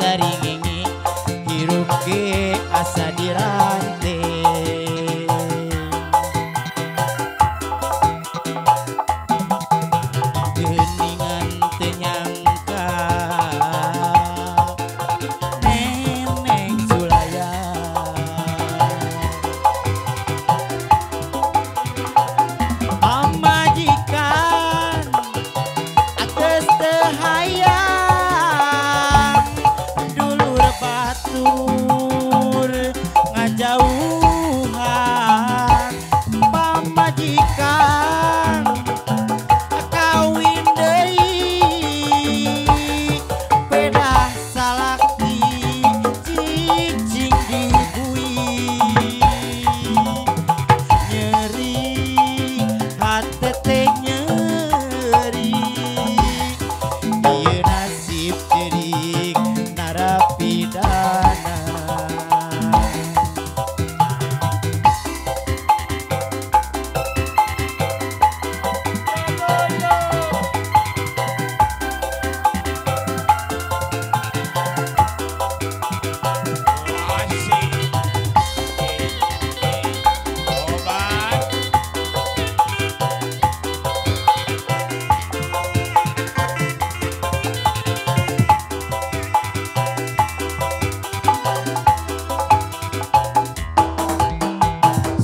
saringingi hirup ge asa dirante. Geuningan teu nyangka Neneng Sulaya pamajikan ageus teu hayang dulur batur ngajauhan pamajikan kawin deui pedah salaki cicing dibui nyeri hate teh nyeri ieu nasib cerik narapidana.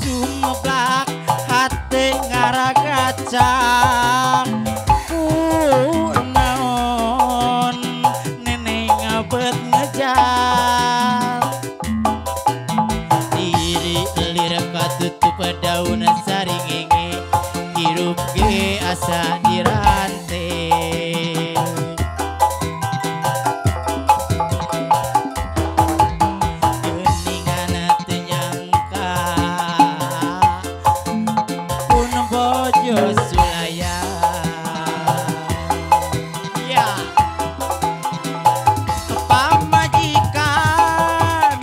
Sumeblak hate ngaragacang naon neneng abet ngejar diri elir katutup daun saringenge hirup ge asa dirante. Geuningan teu nyangka pun bojo Sulaya ya pamajikan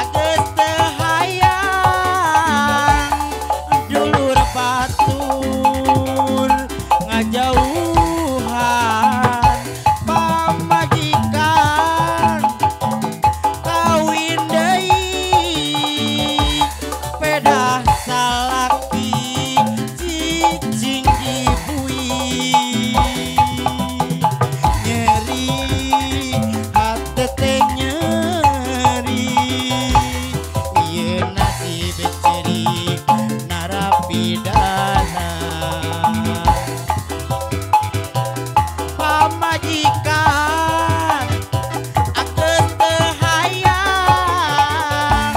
ageus teu hayang dulur batur ngajauhan pamajikan kawin deui pedah salaki cicing dibui nyeri hate teh nyeri ieu nasib cerik narapidana. Pamajikan ageus teu hayang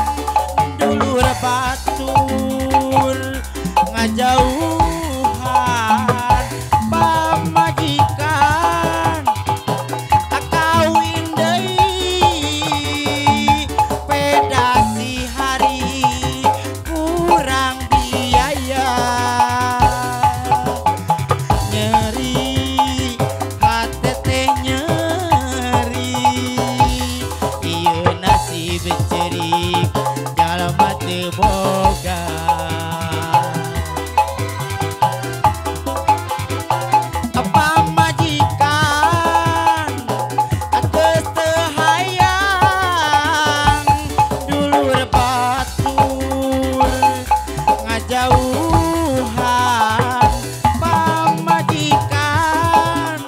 dulur batur ngajauhan pamajikan kawin deui pedah si hari kurang biaya nyeri hate teh nyeri ieu nasib cerik jalma teu boga. Pamajikan ageus teu hayang dulur batur ngajauhan pamajikan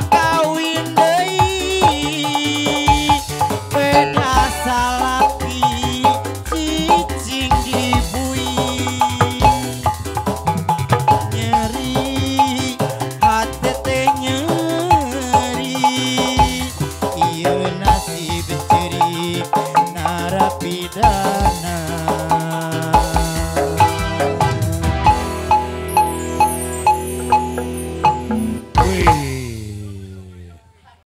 kawin deui pedah salaki cicing dibui nyeri hate teh nyeri ieu nasib cerik narapidana.